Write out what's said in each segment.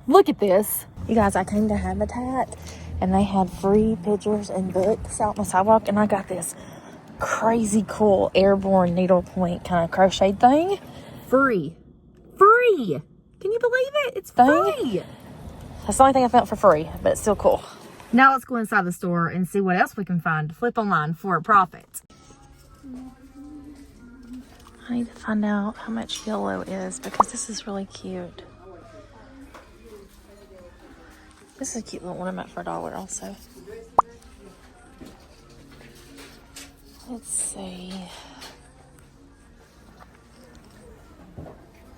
Look at this. You guys, I came to Habitat and they had free pictures and books out on the sidewalk, and I got this crazy cool airborne needlepoint kind of crocheted thing. Free. Can you believe it? It's free. That's the only thing I found for free, but it's still cool. Now let's go inside the store and see what else we can find to flip online for a profit. I need to find out how much yellow is because this is really cute. This is a cute little ornament for $1 also. Let's see.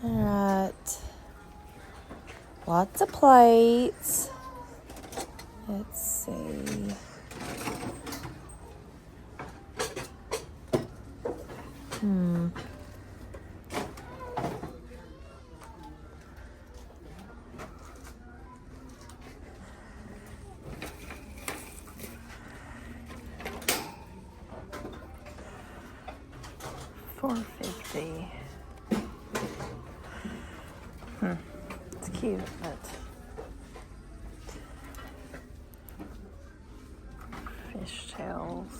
Alright. Lots of plates. Let's see. $4.50. It's cute, but fish tails.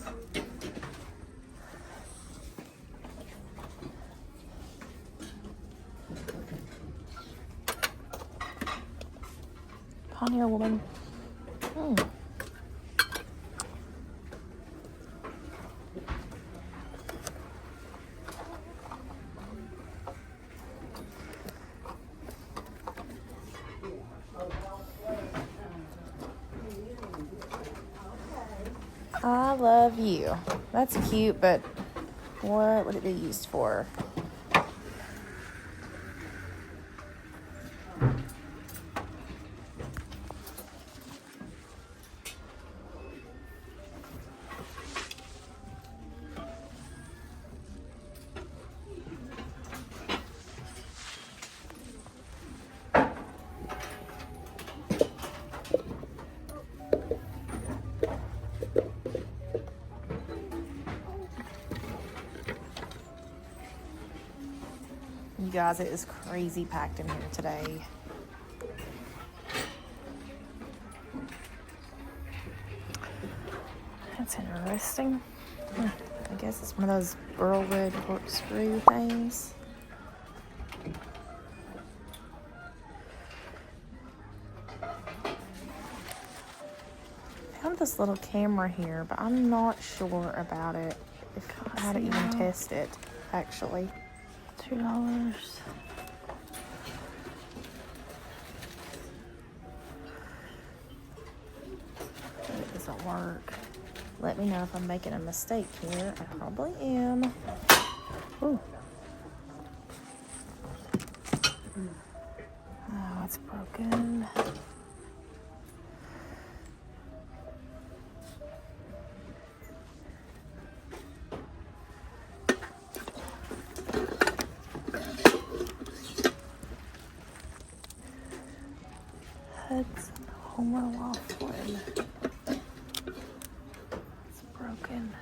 Pioneer woman. I love you. That's cute, but what would it be used for? You guys, it is crazy packed in here today. That's interesting. I guess it's one of those burlwood corkscrew things. I found this little camera here, but I'm not sure about it. How to even test it, actually. $2. It doesn't work. Let me know if I'm making a mistake here. I probably am. Ooh. Oh, it's broken. Hudson Homer Laughlin. It's broken.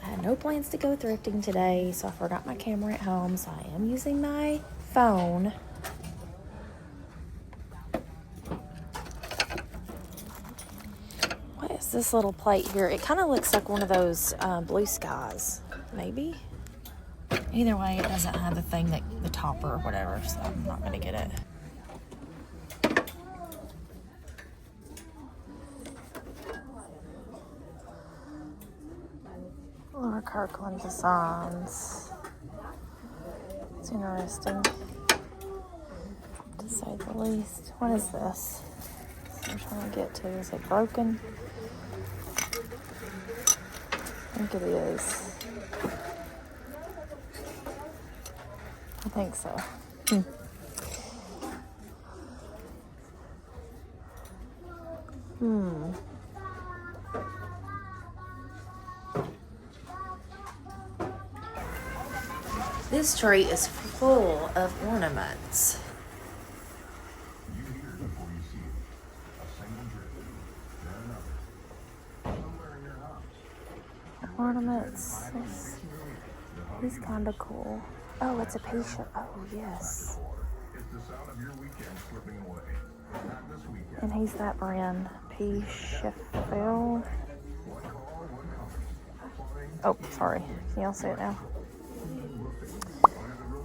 I had no plans to go thrifting today, so I forgot my camera at home, so I am using my phone. What is this little plate here? It kind of looks like one of those blue skies, maybe? Either way, it doesn't have the thing that the topper or whatever, so I'm not gonna get it. Laura Kirkland designs. It's interesting, to say the least. What is this? That's what I'm trying to get to. Is it broken? I think it is. I think so. This tree is full of ornaments. Ornaments. He's kind of cool. Oh, it's a patient. Oh, yes. And he's that brand, P. Sheffield. Oh, sorry. Can y'all see it now?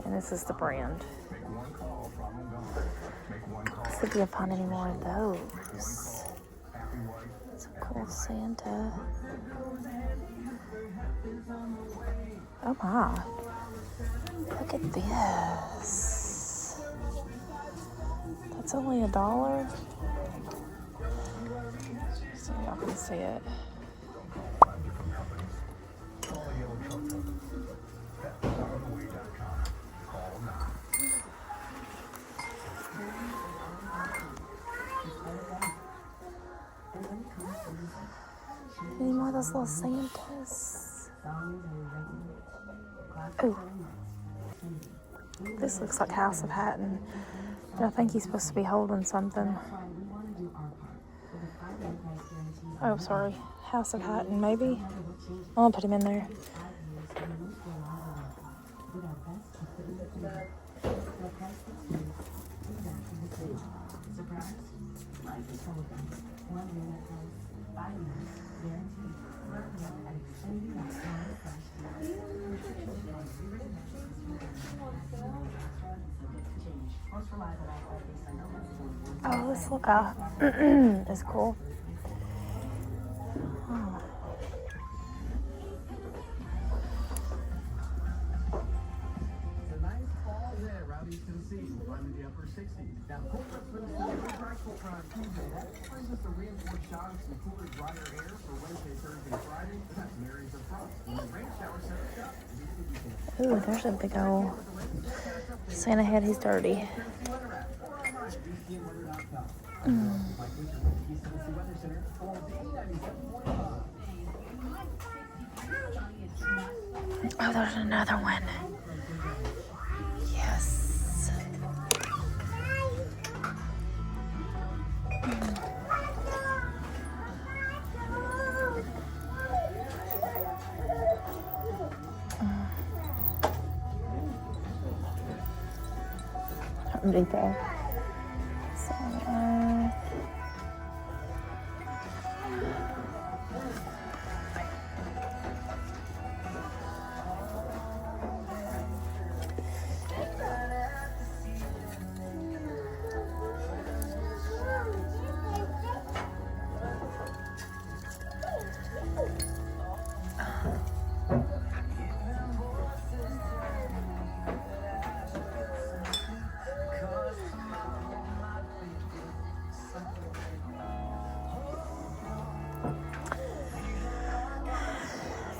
And this is the brand. See if you can find any more of those. Some cool Santa. Oh my. Look at this. That's only $1. So y'all can see it. Any more of those little Santas? Ooh. This looks like House of Hatton. But I think he's supposed to be holding something. Oh, sorry. House of Hatton, maybe? I'll put him in there. Oh, this look is cool. Oh. Ooh, there's a big old Santa head. He's dirty. Oh, there's another one. Yes. Detail. So,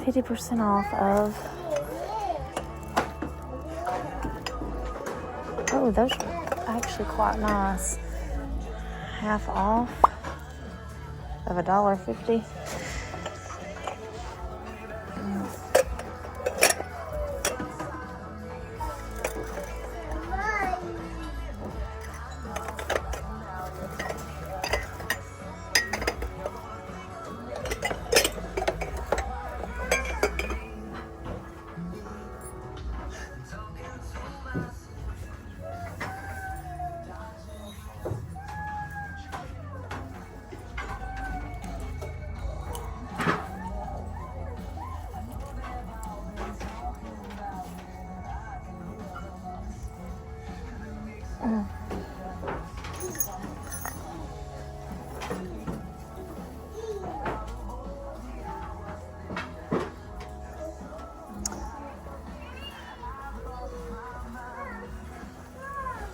50% off of. Oh, those are actually quite nice. Half off of $1.50.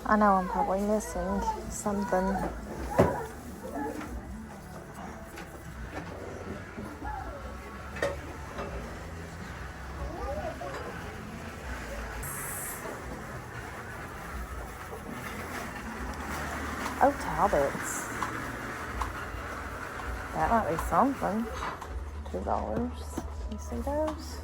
I know I'm probably missing something. Oh, Talbots. That might be something. $2. You see those?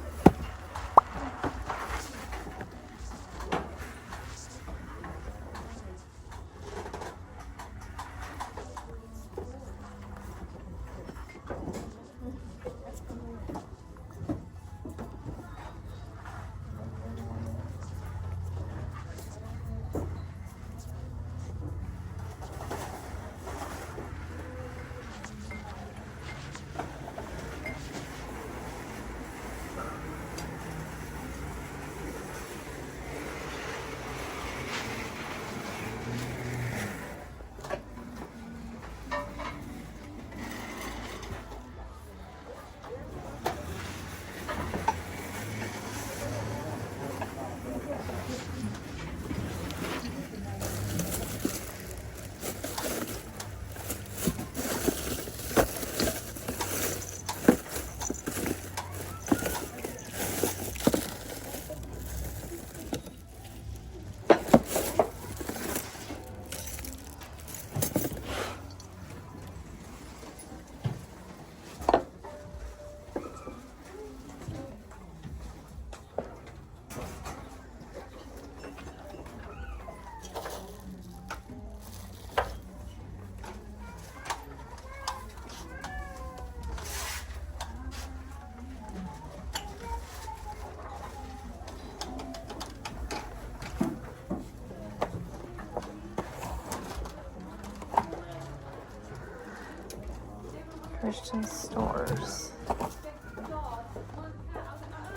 Christian stores.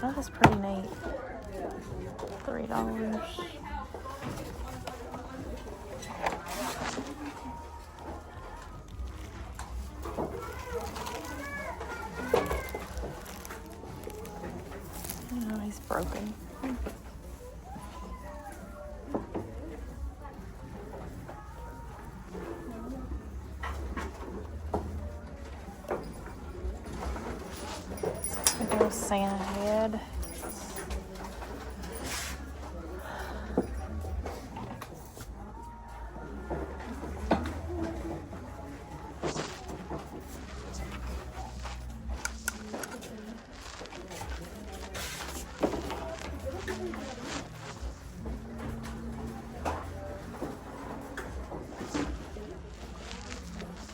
Oh, that's pretty neat. $3. Oh, he's broken. There's Santa head.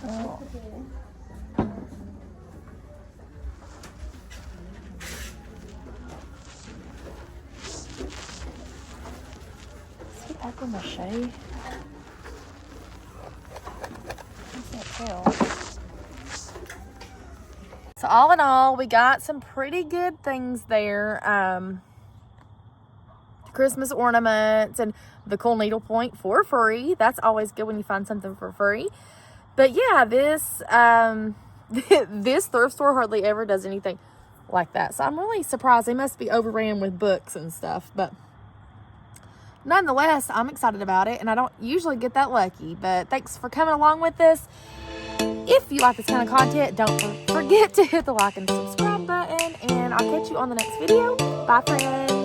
Oh. Is he paper mache? I can't tell. So all in all, we got some pretty good things there. Christmas ornaments and the cool needlepoint for free. That's always good when you find something for free. But yeah, this this thrift store hardly ever does anything like that. So I'm really surprised. They must be overran with books and stuff. But nonetheless, I'm excited about it. And I don't usually get that lucky. But thanks for coming along with this. If you like this kind of content, don't forget to hit the like and subscribe button. And I'll catch you on the next video. Bye, friends.